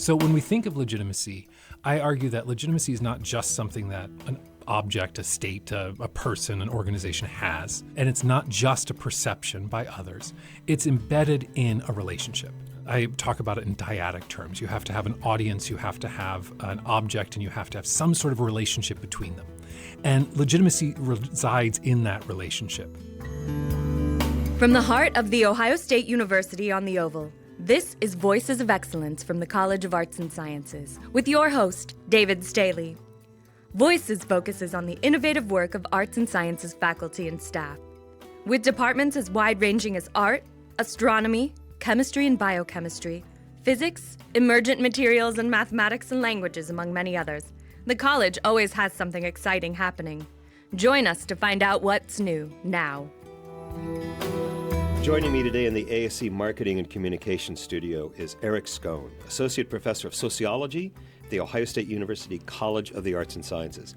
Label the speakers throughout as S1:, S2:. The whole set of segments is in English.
S1: So when we think of legitimacy, I argue that legitimacy is not just something that an object, a state, a person, an organization has. And it's not just a perception by others. It's embedded in a relationship. I talk about it in dyadic terms. You have to have an audience, you have to have an object, and you have to have some sort of relationship between them. And legitimacy resides in that relationship.
S2: From the heart of The Ohio State University on the Oval, this is Voices of Excellence from the College of Arts and Sciences, with your host, David Staley. Voices focuses on the innovative work of arts and sciences faculty and staff, with departments as wide-ranging as art, astronomy, chemistry and biochemistry, physics, emergent materials, and mathematics and languages, among many others. The college always has something exciting happening. Join us to find out what's new now.
S3: Joining me today in the ASC Marketing and Communications Studio is Eric Schoon, Associate Professor of Sociology at The Ohio State University College of the Arts and Sciences.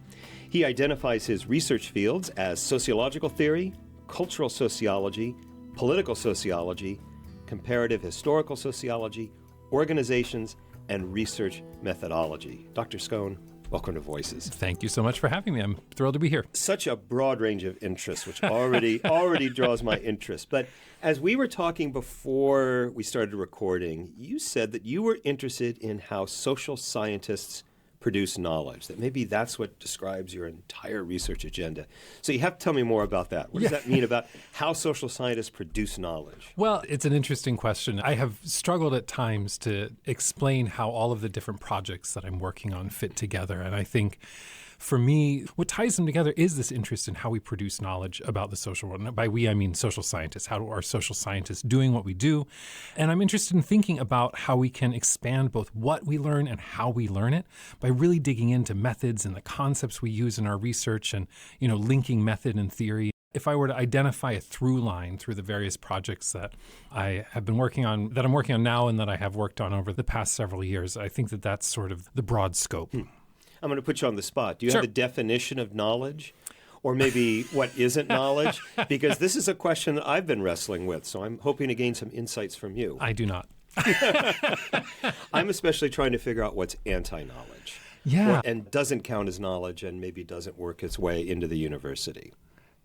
S3: He identifies his research fields as sociological theory, cultural sociology, political sociology, comparative historical sociology, organizations, and research methodology. Dr. Schoon, welcome to Voices.
S1: Thank you so much for having me. I'm thrilled to be here.
S3: Such a broad range of interests, which already draws my interest. But as we were talking before we started recording, you said that you were interested in how social scientists produce knowledge, that maybe that's what describes your entire research agenda. So you have to tell me more about that. What does that mean about how social scientists produce knowledge?
S1: Well, it's an interesting question. I have struggled at times to explain how all of the different projects that I'm working on fit together. And I think for me, what ties them together is this interest in how we produce knowledge about the social world. And by we, I mean social scientists. How are social scientists doing what we do? And I'm interested in thinking about how we can expand both what we learn and how we learn it by really digging into methods and the concepts we use in our research and, linking method and theory. If I were to identify a through line through the various projects that I have been working on, that I'm working on now and that I have worked on over the past several years, I think that that's sort of the broad scope.
S3: I'm going to put you on the spot. Do you have a definition of knowledge? Or maybe what isn't knowledge? Because this is a question that I've been wrestling with, so I'm hoping to gain some insights from you.
S1: I do not.
S3: I'm especially trying to figure out what's anti-knowledge.
S1: Yeah.
S3: And doesn't count as knowledge and maybe doesn't work its way into the university.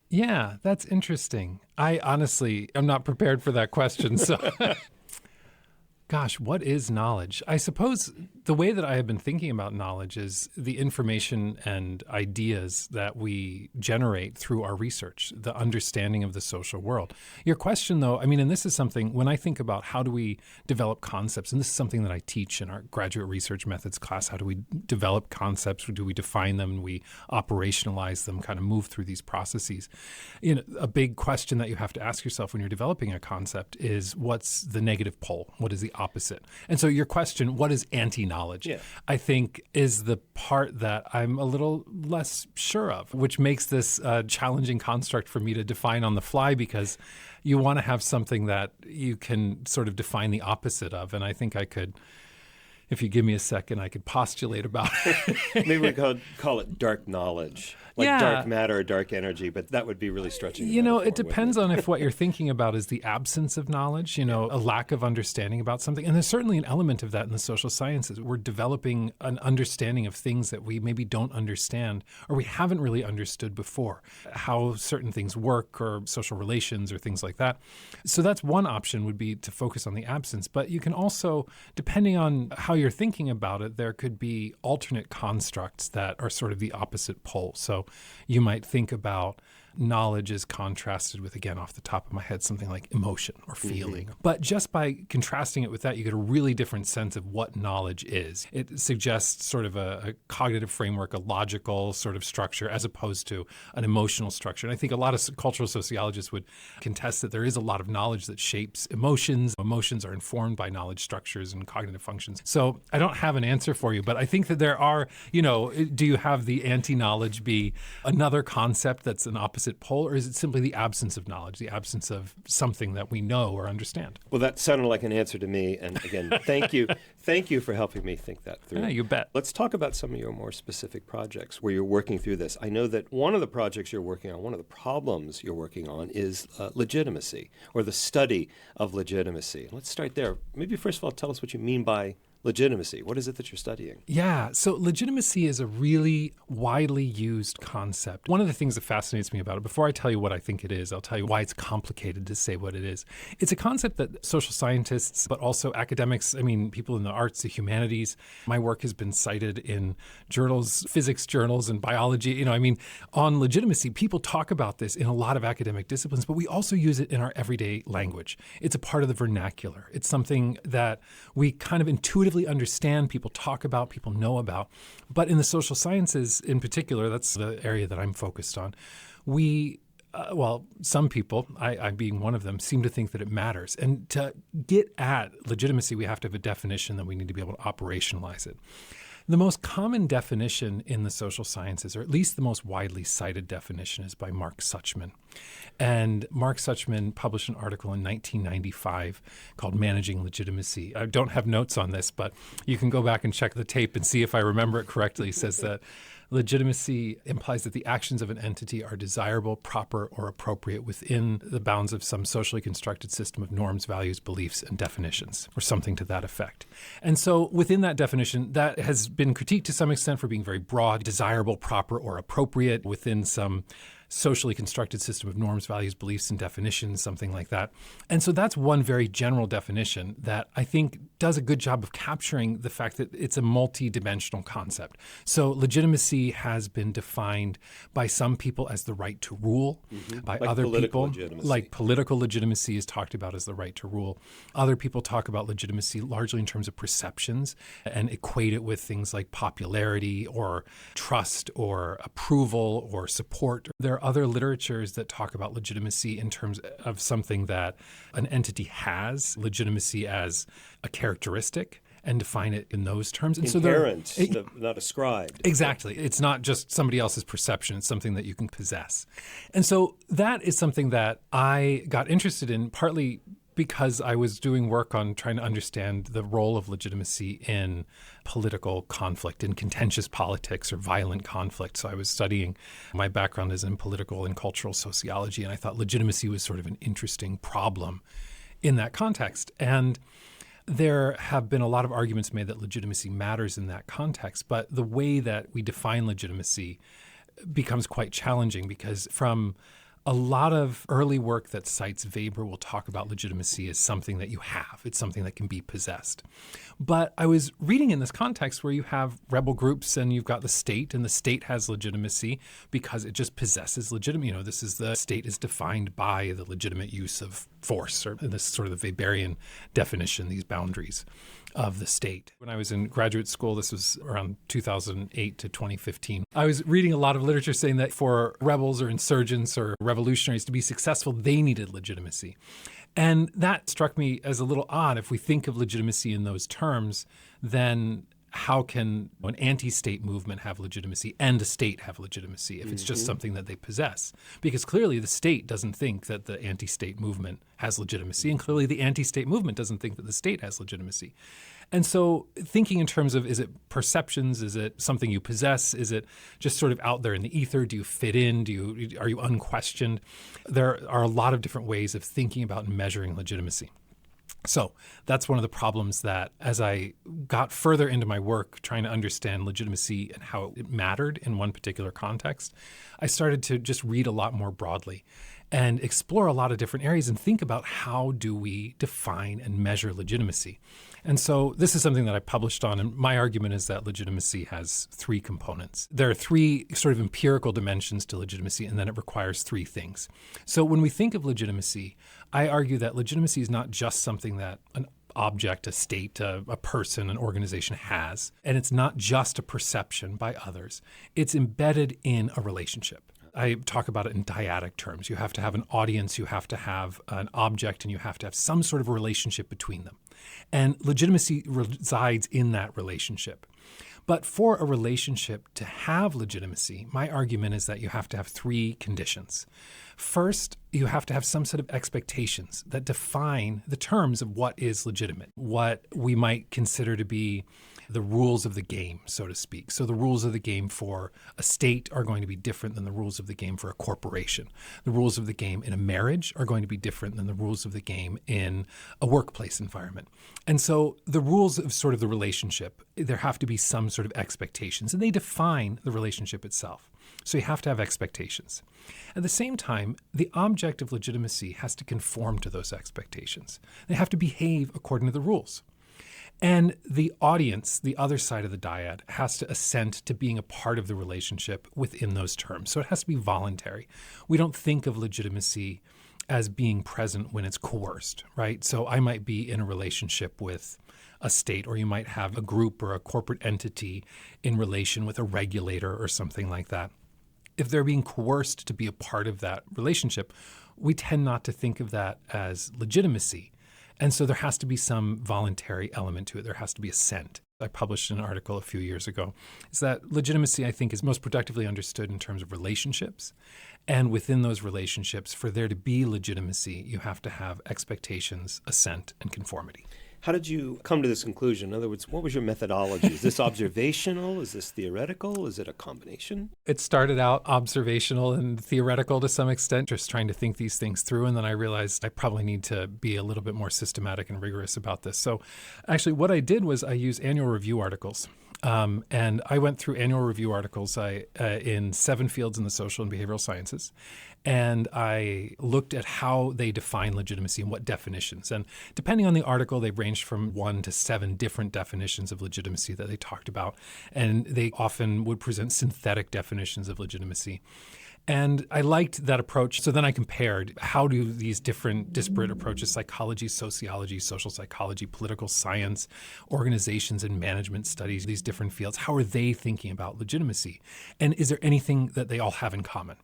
S1: Yeah, that's interesting. I honestly am not prepared for that question, so... Gosh, what is knowledge? I suppose the way that I have been thinking about knowledge is the information and ideas that we generate through our research, the understanding of the social world. Your question, though, and this is something, when I think about how do we develop concepts, and this is something that I teach in our graduate research methods class, how do we develop concepts? Do we define them? We operationalize them, kind of move through these processes. A big question that you have to ask yourself when you're developing a concept is what's the negative pole? What is the opposite? And so your question, what is anti-knowledge, I think is the part that I'm a little less sure of, which makes this a challenging construct for me to define on the fly because you want to have something that you can sort of define the opposite of. And I think I could, if you give me a second, I could postulate about it.
S3: Maybe we could call it dark knowledge. Like dark matter or dark energy, but that would be really stretching.
S1: It depends on if what you're thinking about is the absence of knowledge, a lack of understanding about something. And there's certainly an element of that in the social sciences. We're developing an understanding of things that we maybe don't understand or we haven't really understood before, how certain things work or social relations or things like that. So that's one option, would be to focus on the absence. But you can also, depending on how you're thinking about it, there could be alternate constructs that are sort of the opposite pole. So you might think about knowledge is contrasted with, again, off the top of my head, something like emotion or feeling. But just by contrasting it with that, you get a really different sense of what knowledge is. It suggests sort of a cognitive framework, a logical sort of structure, as opposed to an emotional structure. And I think a lot of cultural sociologists would contest that there is a lot of knowledge that shapes emotions. Emotions are informed by knowledge structures and cognitive functions. So I don't have an answer for you, but I think that there are, do you have the anti-knowledge be another concept that's an opposite pole, or is it simply the absence of knowledge, the absence of something that we know or understand?
S3: Well, that sounded like an answer to me. And again, thank you. Thank you for helping me think that through.
S1: Yeah, you bet.
S3: Let's talk about some of your more specific projects where you're working through this. I know that one of the projects you're working on, one of the problems you're working on is legitimacy, or the study of legitimacy. Let's start there. Maybe first of all, tell us what you mean by legitimacy. What is it that you're studying?
S1: Yeah, so legitimacy is a really widely used concept. One of the things that fascinates me about it, before I tell you what I think it is, I'll tell you why it's complicated to say what it is. It's a concept that social scientists, but also academics, people in the arts, the humanities, my work has been cited in journals, physics journals and biology. On legitimacy, people talk about this in a lot of academic disciplines, but we also use it in our everyday language. It's a part of the vernacular. It's something that we kind of intuitively understand, people talk about, people know about. But in the social sciences in particular, that's the area that I'm focused on, some people, I being one of them, seem to think that it matters. And to get at legitimacy, we have to have a definition that we need to be able to operationalize it. The most common definition in the social sciences, or at least the most widely cited definition, is by Mark Suchman. And Mark Suchman published an article in 1995 called Managing Legitimacy. I don't have notes on this, but you can go back and check the tape and see if I remember it correctly. He says that legitimacy implies that the actions of an entity are desirable, proper, or appropriate within the bounds of some socially constructed system of norms, values, beliefs, and definitions, or something to that effect. And so within that definition, that has been critiqued to some extent for being very broad, desirable, proper, or appropriate within some socially constructed system of norms, values, beliefs, and definitions, something like that. And so that's one very general definition that I think does a good job of capturing the fact that it's a multi-dimensional concept. So legitimacy has been defined by some people as the right to rule, by
S3: like
S1: other people,
S3: legitimacy.
S1: like political legitimacy is talked about as the right to rule. Other people talk about legitimacy largely in terms of perceptions and equate it with things like popularity or trust or approval or support. There are other literatures that talk about legitimacy in terms of something that an entity has, legitimacy as a characteristic, and define it in those terms. And
S3: inherent, not ascribed.
S1: Exactly. It's not just somebody else's perception. It's something that you can possess. And so that is something that I got interested in, partly because I was doing work on trying to understand the role of legitimacy in political conflict, in contentious politics or violent conflict. So I was studying, my background is in political and cultural sociology, and I thought legitimacy was sort of an interesting problem in that context. And there have been a lot of arguments made that legitimacy matters in that context, but the way that we define legitimacy becomes quite challenging because from a lot of early work that cites Weber will talk about legitimacy as something that you have. It's something that can be possessed. But I was reading in this context where you have rebel groups and you've got the state, and the state has legitimacy because it just possesses legitimacy. The state is defined by the legitimate use of force, or this is sort of the Weberian definition, these boundaries of the state. When I was in graduate school, this was around 2008 to 2015, I was reading a lot of literature saying that for rebels or insurgents or revolutionaries to be successful, they needed legitimacy. And that struck me as a little odd. If we think of legitimacy in those terms, then how can an anti-state movement have legitimacy and a state have legitimacy if it's just something that they possess? Because clearly the state doesn't think that the anti-state movement has legitimacy, and clearly the anti-state movement doesn't think that the state has legitimacy. And so thinking in terms of, is it perceptions? Is it something you possess? Is it just sort of out there in the ether? Do you fit in? Are you unquestioned? There are a lot of different ways of thinking about and measuring legitimacy. So that's one of the problems that as I got further into my work trying to understand legitimacy and how it mattered in one particular context, I started to just read a lot more broadly and explore a lot of different areas and think about how do we define and measure legitimacy. And so this is something that I published on, and my argument is that legitimacy has three components. There are three sort of empirical dimensions to legitimacy, and then it requires three things. So when we think of legitimacy, I argue that legitimacy is not just something that an object, a state, a person, an organization has, and it's not just a perception by others. It's embedded in a relationship. I talk about it in dyadic terms. You have to have an audience, you have to have an object, and you have to have some sort of relationship between them. And legitimacy resides in that relationship. But for a relationship to have legitimacy, my argument is that you have to have three conditions. First, you have to have some set of expectations that define the terms of what is legitimate, what we might consider to be the rules of the game, so to speak. So the rules of the game for a state are going to be different than the rules of the game for a corporation. The rules of the game in a marriage are going to be different than the rules of the game in a workplace environment. And so the rules of sort of the relationship, there have to be some sort of expectations, and they define the relationship itself. So you have to have expectations. At the same time, the object of legitimacy has to conform to those expectations. They have to behave according to the rules. And the audience, the other side of the dyad, has to assent to being a part of the relationship within those terms. So it has to be voluntary. We don't think of legitimacy as being present when it's coerced, right? So I might be in a relationship with a state, or you might have a group or a corporate entity in relation with a regulator or something like that. If they're being coerced to be a part of that relationship, we tend not to think of that as legitimacy. And so there has to be some voluntary element to it. There has to be assent. I published an article a few years ago. Is that legitimacy, I think, is most productively understood in terms of relationships. And within those relationships, for there to be legitimacy, you have to have expectations, assent, and conformity.
S3: How did you come to this conclusion? In other words, what was your methodology? Is this observational? Is this theoretical? Is it a combination?
S1: It started out observational and theoretical to some extent, just trying to think these things through. And then I realized I probably need to be a little bit more systematic and rigorous about this. So actually what I did was I used annual review articles. And I went through annual review articles in 7 fields in the social and behavioral sciences. And I looked at how they define legitimacy and what definitions. And depending on the article, they ranged from 1 to 7 different definitions of legitimacy that they talked about. And they often would present synthetic definitions of legitimacy. And I liked that approach. So then I compared how do these different disparate approaches, psychology, sociology, social psychology, political science, organizations and management studies, these different fields, how are they thinking about legitimacy? And is there anything that they all have in common?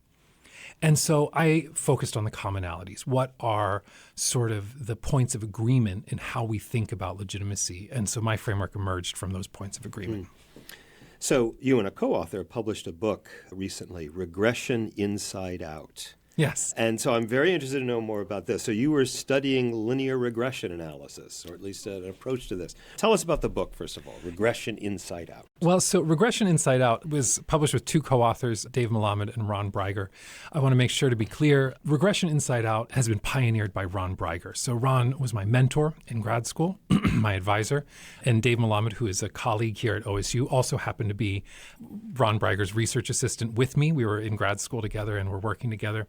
S1: And so I focused on the commonalities. What are sort of the points of agreement in how we think about legitimacy? And so my framework emerged from those points of agreement.
S3: So you and a co-author published a book recently, Regression Inside Out.
S1: Yes.
S3: And so I'm very interested to know more about this. So you were studying linear regression analysis, or at least an approach to this. Tell us about the book, first of all, Regression Inside Out.
S1: Well, so Regression Inside Out was published with 2 co-authors, Dave Melamed and Ron Breiger. I want to make sure to be clear, Regression Inside Out has been pioneered by Ron Breiger. So Ron was my mentor in grad school, my advisor, and Dave Melamed, who is a colleague here at OSU, also happened to be Ron Breiger's research assistant with me. We were in grad school together and we're working together.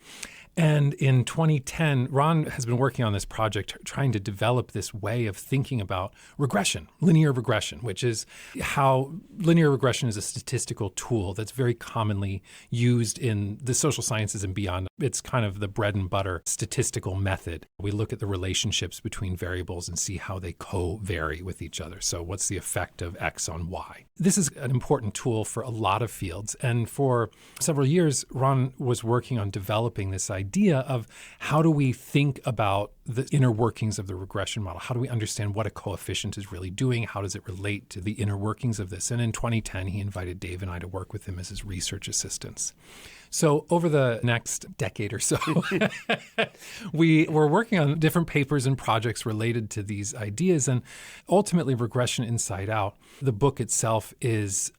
S1: And in 2010, Ron has been working on this project trying to develop this way of thinking about regression, linear regression, which is how linear regression is a statistical tool that's very commonly used in the social sciences and beyond. It's kind of the bread and butter statistical method. We look at the relationships between variables and see how they co-vary with each other. So what's the effect of X on Y? This is an important tool for a lot of fields. And for several years, Ron was working on developing this idea of how do we think about the inner workings of the regression model? How do we understand what a coefficient is really doing? How does it relate to the inner workings of this? And in 2010, he invited Dave and I to work with him as his research assistants. So over the next decade or so, we were working on different papers and projects related to these ideas. And ultimately, Regression Inside Out, the book itself is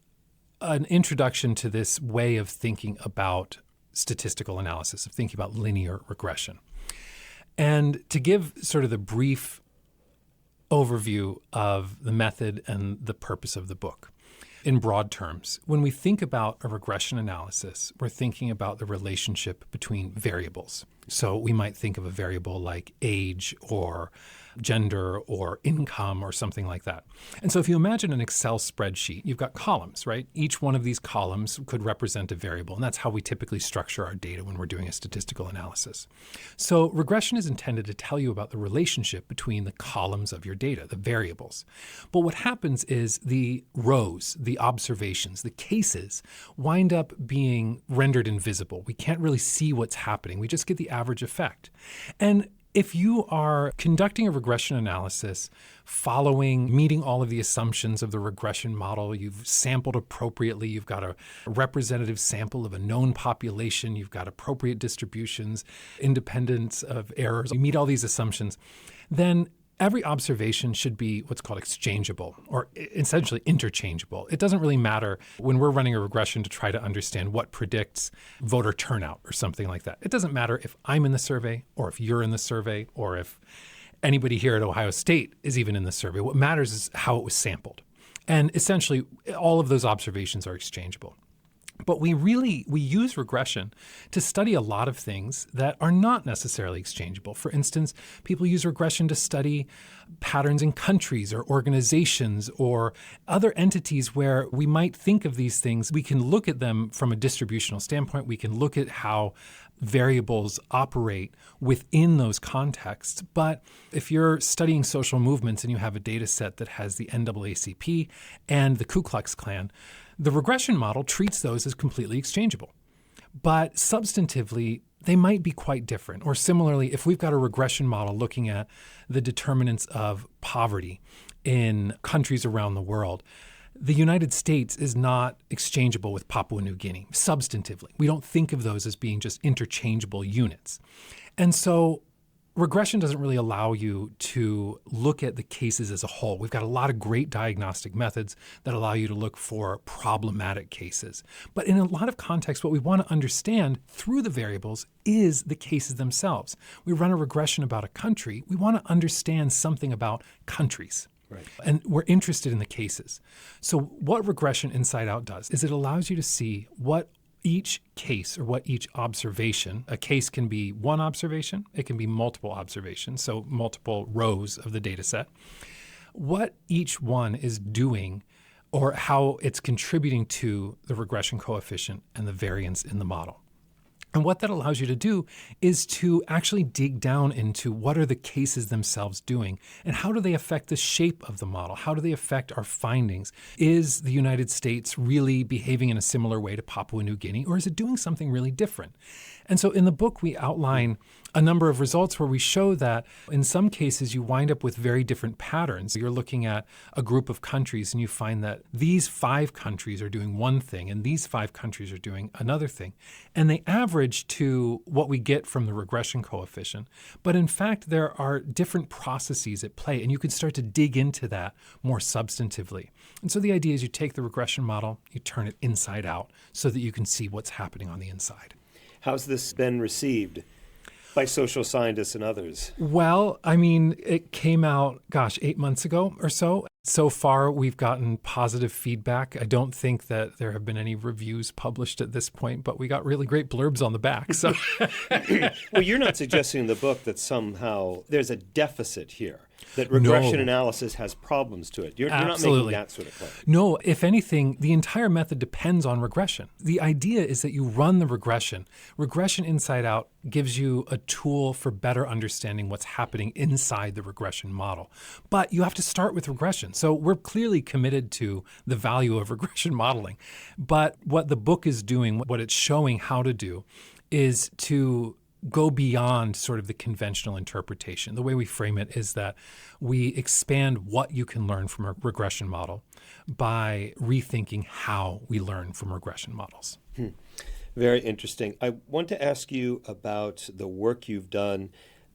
S1: an introduction to this way of thinking about statistical analysis, of thinking about linear regression. And to give sort of the brief overview of the method and the purpose of the book. In broad terms, when we think about a regression analysis, we're thinking about the relationship between variables. So we might think of a variable like age or gender or income or something like that. And so if you imagine an Excel spreadsheet, you've got columns, right? Each one of these columns could represent a variable, and that's how we typically structure our data when we're doing a statistical analysis. So regression is intended to tell you about the relationship between the columns of your data, the variables. But what happens is the rows, the observations, the cases wind up being rendered invisible. We can't really see what's happening. We just get the average effect. And If you are conducting a regression analysis meeting all of the assumptions of the regression model, you've sampled appropriately, you've got a representative sample of a known population, you've got appropriate distributions, independence of errors, you meet all these assumptions, then every observation should be what's called exchangeable or essentially interchangeable. It doesn't really matter when we're running a regression to try to understand what predicts voter turnout or something like that. It doesn't matter if I'm in the survey or if you're in the survey or if anybody here at Ohio State is even in the survey. What matters is how it was sampled. And essentially, all of those observations are exchangeable. But we use regression to study a lot of things that are not necessarily exchangeable. For instance, people use regression to study patterns in countries or organizations or other entities where we might think of these things. We can look at them from a distributional standpoint. We can look at how variables operate within those contexts. But if you're studying social movements and you have a data set that has the NAACP and the Ku Klux Klan, the regression model treats those as completely exchangeable. But substantively, they might be quite different. Or similarly, if we've got a regression model looking at the determinants of poverty in countries around the world, the United States is not exchangeable with Papua New Guinea, substantively. We don't think of those as being just interchangeable units. And so regression doesn't really allow you to look at the cases as a whole. We've got a lot of great diagnostic methods that allow you to look for problematic cases. But in a lot of contexts, what we want to understand through the variables is the cases themselves. We run a regression about a country. We want to understand something about countries. Right. And we're interested in the cases. So what Regression Inside Out does is it allows you to see what each case or what each observation, a case can be one observation, it can be multiple observations, so multiple rows of the data set, what each one is doing or how it's contributing to the regression coefficient and the variance in the model. And what that allows you to do is to actually dig down into what are the cases themselves doing and how do they affect the shape of the model? How do they affect our findings? Is the United States really behaving in a similar way to Papua New Guinea, or is it doing something really different? And so in the book, we outline a number of results where we show that in some cases you wind up with very different patterns. You're looking at a group of countries and you find that these 5 countries are doing one thing and these 5 countries are doing another thing. And they average to what we get from the regression coefficient. But in fact, there are different processes at play, and you can start to dig into that more substantively. And so the idea is you take the regression model, you turn it inside out so that you can see what's happening on the inside.
S3: How's this been received by social scientists and others?
S1: Well, I mean, it came out, 8 months ago or so. So far, we've gotten positive feedback. I don't think that there have been any reviews published at this point, but we got really great blurbs on the back. So,
S3: well, you're not suggesting in the book that somehow there's a deficit here, that regression analysis has problems to it. You're not making that sort of claim.
S1: No, if anything, the entire method depends on regression. The idea is that you run the regression. Regression Inside Out gives you a tool for better understanding what's happening inside the regression model. But you have to start with regression. So we're clearly committed to the value of regression modeling. But what the book is doing, what it's showing how to do, is to go beyond sort of the conventional interpretation. The way we frame it is that we expand what you can learn from a regression model by rethinking how we learn from regression models.
S3: Very interesting. I want to ask you about the work you've done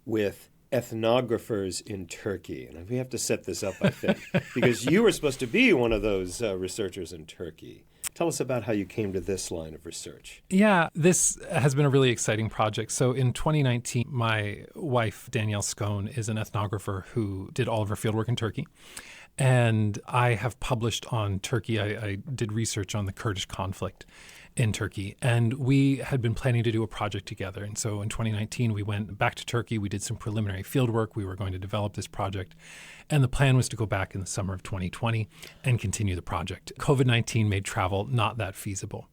S3: with ethnographers in Turkey. And we have to set this up, I think, because you were supposed to be one of those researchers in Turkey. Tell us about how you came to this line of research.
S1: Yeah, this has been a really exciting project. So in 2019, my wife, Danielle Schoon, is an ethnographer who did all of her fieldwork in Turkey. And I have published on Turkey. I did research on the Kurdish conflict in Turkey. And we had been planning to do a project together. And so in 2019, we went back to Turkey. We did some preliminary fieldwork. We were going to develop this project. And the plan was to go back in the summer of 2020 and continue the project. COVID-19 made travel not that feasible.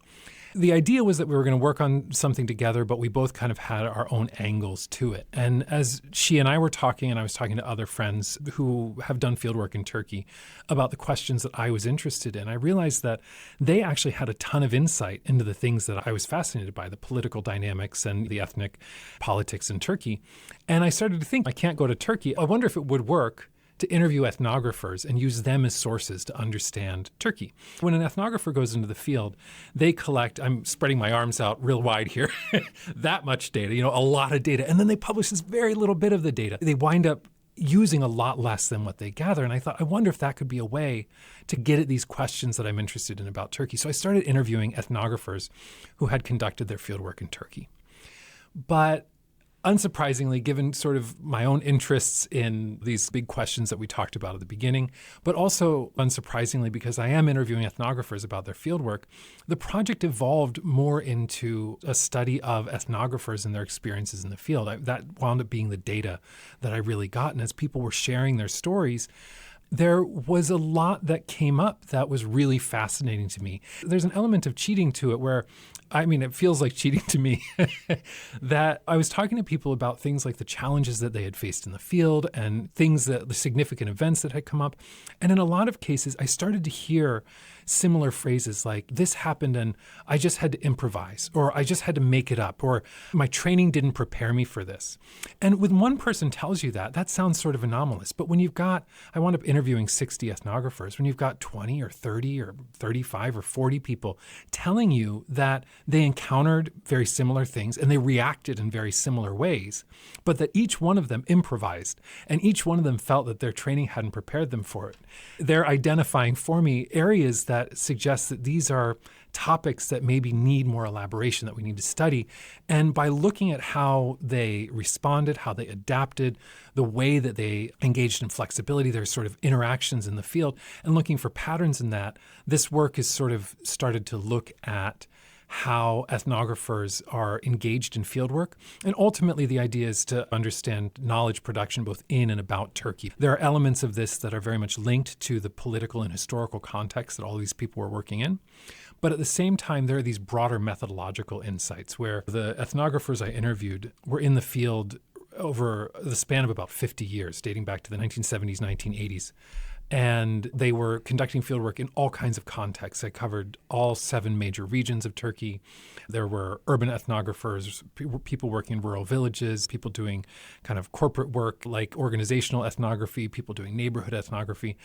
S1: the idea was that we were going to work on something together, but we both kind of had our own angles to it. And as she and I were talking, and I was talking to other friends who have done fieldwork in Turkey about the questions that I was interested in, I realized that they actually had a ton of insight into the things that I was fascinated by, the political dynamics and the ethnic politics in Turkey. And I started to think, I can't go to Turkey. I wonder if it would work to interview ethnographers and use them as sources to understand Turkey. When an ethnographer goes into the field, they collect, I'm spreading my arms out real wide here, that much data, a lot of data, and then they publish this very little bit of the data. They wind up using a lot less than what they gather. And I thought, I wonder if that could be a way to get at these questions that I'm interested in about Turkey. So I started interviewing ethnographers who had conducted their fieldwork in Turkey. But unsurprisingly, given sort of my own interests in these big questions that we talked about at the beginning, but also unsurprisingly, because I am interviewing ethnographers about their fieldwork, the project evolved more into a study of ethnographers and their experiences in the field. That wound up being the data that I really got. And as people were sharing their stories, there was a lot that came up that was really fascinating to me. There's an element of cheating to it where, it feels like cheating to me, that I was talking to people about things like the challenges that they had faced in the field and the significant events that had come up. And in a lot of cases, I started to hear similar phrases like, this happened and I just had to improvise, or I just had to make it up, or my training didn't prepare me for this. And when one person tells you that sounds sort of anomalous. But when I wound up interviewing 60 ethnographers, when you've got 20 or 30 or 35 or 40 people telling you that they encountered very similar things and they reacted in very similar ways, but that each one of them improvised and each one of them felt that their training hadn't prepared them for it, they're identifying for me areas that suggest that these are topics that maybe need more elaboration, that we need to study. And by looking at how they responded, how they adapted, the way that they engaged in flexibility, their sort of interactions in the field, and looking for patterns in that, this work has sort of started to look at how ethnographers are engaged in fieldwork. And ultimately, the idea is to understand knowledge production both in and about Turkey. There are elements of this that are very much linked to the political and historical context that all these people were working in. But at the same time, there are these broader methodological insights where the ethnographers I interviewed were in the field over the span of about 50 years, dating back to the 1970s, 1980s. And they were conducting fieldwork in all kinds of contexts. I covered all 7 major regions of Turkey. There were urban ethnographers, people working in rural villages, people doing kind of corporate work like organizational ethnography, people doing neighborhood ethnography.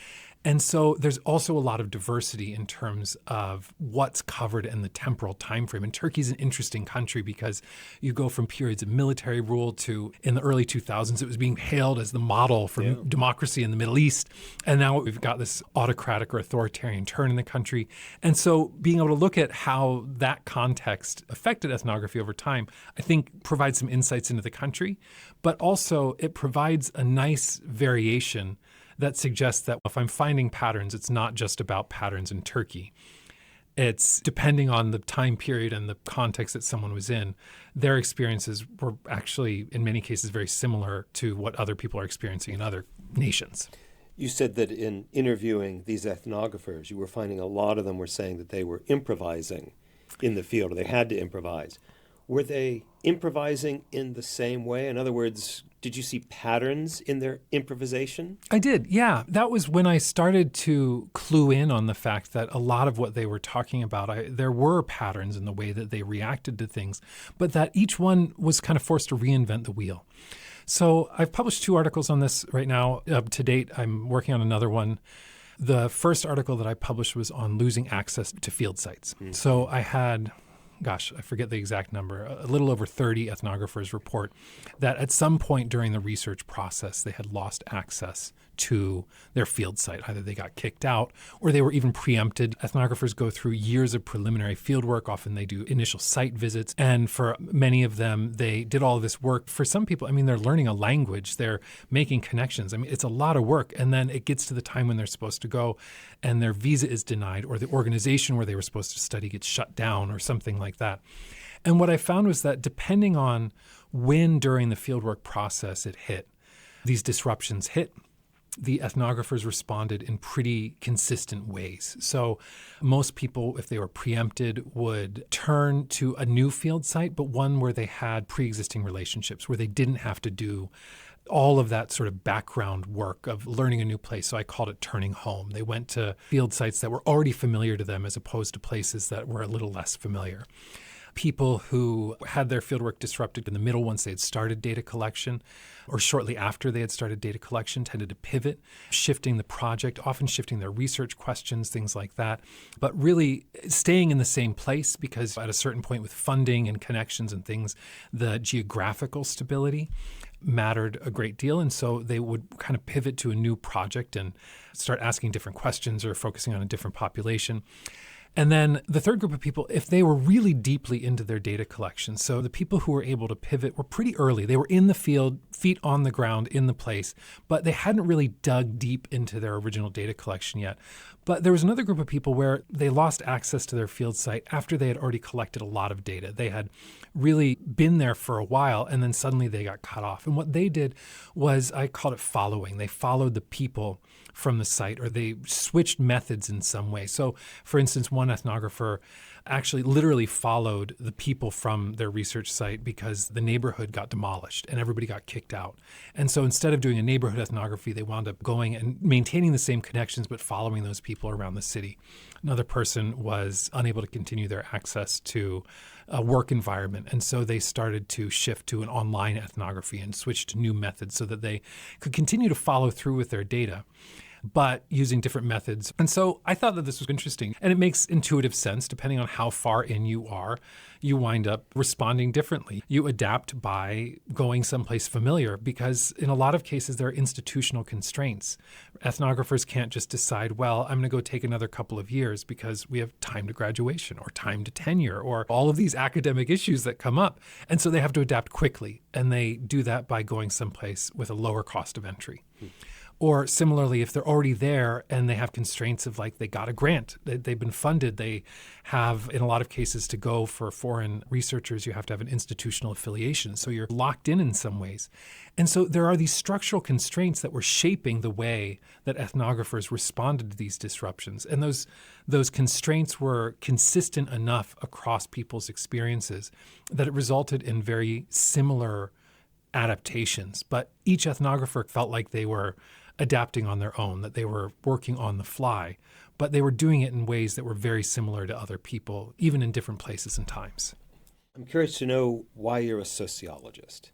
S1: And so there's also a lot of diversity in terms of what's covered in the temporal time frame. And Turkey's an interesting country because you go from periods of military rule to, in the early 2000s, it was being hailed as the model for democracy in the Middle East. And now we've got this autocratic or authoritarian turn in the country. And so being able to look at how that context affected ethnography over time, I think provides some insights into the country, but also it provides a nice variation that suggests that if I'm finding patterns, it's not just about patterns in Turkey. It's depending on the time period and the context that someone was in, their experiences were actually, in many cases, very similar to what other people are experiencing in other nations.
S3: You said that in interviewing these ethnographers, you were finding a lot of them were saying that they were improvising in the field, or they had to improvise. Were they improvising in the same way? In other words, did you see patterns in their improvisation?
S1: I did, yeah. That was when I started to clue in on the fact that a lot of what they were talking about, there were patterns in the way that they reacted to things, but that each one was kind of forced to reinvent the wheel. So I've published 2 articles on this right now. To date, I'm working on another one. The first article that I published was on losing access to field sites. Mm-hmm. So I had, I forget the exact number, a little over 30 ethnographers report that at some point during the research process, they had lost access to their field site. Either they got kicked out or they were even preempted. Ethnographers go through years of preliminary field work. Often they do initial site visits. And for many of them, they did all of this work. For some people, they're learning a language. They're making connections. It's a lot of work. And then it gets to the time when they're supposed to go and their visa is denied, or the organization where they were supposed to study gets shut down or something like that. And what I found was that depending on when during the fieldwork process it hit, these disruptions hit, the ethnographers responded in pretty consistent ways. So most people, if they were preempted, would turn to a new field site, but one where they had pre-existing relationships, where they didn't have to do all of that sort of background work of learning a new place. So I called it turning home. They went to field sites that were already familiar to them as opposed to places that were a little less familiar. People who had their fieldwork disrupted in the middle once they had started data collection or shortly after they had started data collection tended to pivot, shifting the project, often shifting their research questions, things like that, but really staying in the same place because at a certain point with funding and connections and things, the geographical stability mattered a great deal. And so they would kind of pivot to a new project and start asking different questions or focusing on a different population. And then the third group of people, if they were really deeply into their data collection, so the people who were able to pivot were pretty early. They were in the field, feet on the ground in the place, but they hadn't really dug deep into their original data collection yet. But there was another group of people where they lost access to their field site after they had already collected a lot of data. They had really been there for a while, and then suddenly they got cut off. And what they did was, I called it following. They followed the people from the site, or they switched methods in some way. So, for instance, one ethnographer actually literally followed the people from their research site because the neighborhood got demolished and everybody got kicked out. And so instead of doing a neighborhood ethnography, they wound up going and maintaining the same connections but following those people around the city. Another person was unable to continue their access to a work environment, and so they started to shift to an online ethnography and switch to new methods so that they could continue to follow through with their data, but using different methods. And so I thought that this was interesting. And it makes intuitive sense. Depending on how far in you are, you wind up responding differently. You adapt by going someplace familiar because in a lot of cases, there are institutional constraints. Ethnographers can't just decide, well, I'm going to go take another couple of years because we have time to graduation or time to tenure or all of these academic issues that come up. And so they have to adapt quickly. And they do that by going someplace with a lower cost of entry. Or similarly, if they're already there and they have constraints of like they got a grant, they've been funded, they have, in a lot of cases, to go for foreign researchers, you have to have an institutional affiliation. So you're locked in some ways. And so there are these structural constraints that were shaping the way that ethnographers responded to these disruptions. And those constraints were consistent enough across people's experiences that it resulted in very similar adaptations. But each ethnographer felt like they were adapting on their own, that they were working on the fly, but they were doing it in ways that were very similar to other people, even in different places and times.
S3: I'm curious to know why you're a sociologist.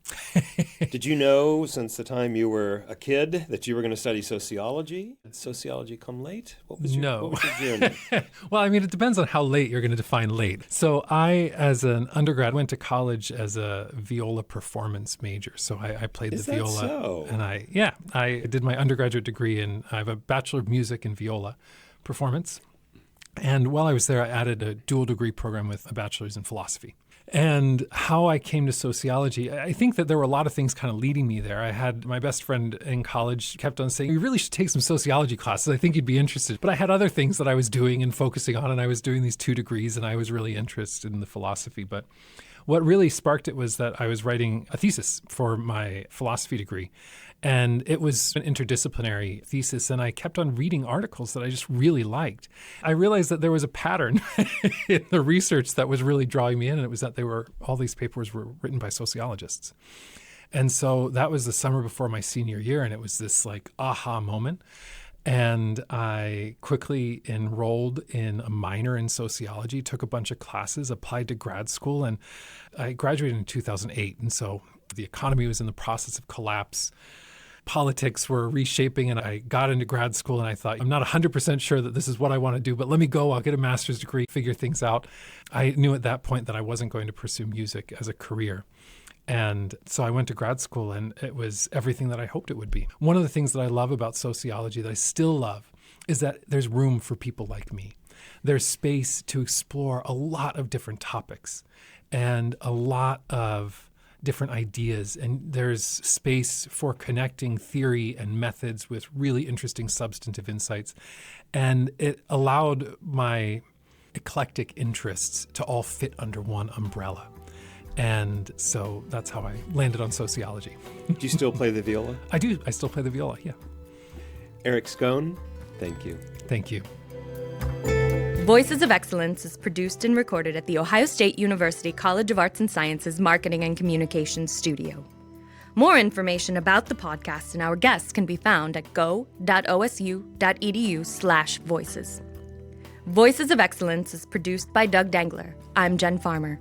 S3: Did you know since the time you were a kid that you were going to study sociology? Did sociology come late? What was your journey?
S1: Well, I mean, it depends on how late you're going to define late. So I, as an undergrad, went to college as a viola performance major. So I played the viola.
S3: Is that so?
S1: And I did my undergraduate degree I have a Bachelor of Music in Viola Performance. And while I was there, I added a dual degree program with a bachelor's in philosophy. And how I came to sociology, I think that there were a lot of things kind of leading me there. I had my best friend in college kept on saying, you really should take some sociology classes. I think you'd be interested. But I had other things that I was doing and focusing on, and I was doing these 2 degrees, and I was really interested in the philosophy. But what really sparked it was that I was writing a thesis for my philosophy degree. And it was an interdisciplinary thesis, and I kept on reading articles that I just really liked. I realized that there was a pattern in the research that was really drawing me in, and it was that all these papers were written by sociologists. And so that was the summer before my senior year, and it was this like aha moment. And I quickly enrolled in a minor in sociology, took a bunch of classes, applied to grad school, and I graduated in 2008. And so the economy was in the process of collapse. Politics were reshaping, and I got into grad school, and I thought, I'm not 100% sure that this is what I want to do, but let me go. I'll get a master's degree, figure things out. I knew at that point that I wasn't going to pursue music as a career. And so I went to grad school, and it was everything that I hoped it would be. One of the things that I love about sociology, that I still love, is that there's room for people like me. There's space to explore a lot of different topics and a lot of different ideas. And there's space for connecting theory and methods with really interesting substantive insights. And it allowed my eclectic interests to all fit under one umbrella. And so that's how I landed on sociology.
S3: Do you still play the viola?
S1: I do. I still play the viola, yeah.
S3: Eric Schoon, thank you.
S1: Thank you.
S2: Voices of Excellence is produced and recorded at The Ohio State University College of Arts and Sciences Marketing and Communications Studio. More information about the podcast and our guests can be found at go.osu.edu/voices. Voices of Excellence is produced by Doug Dangler. I'm Jen Farmer.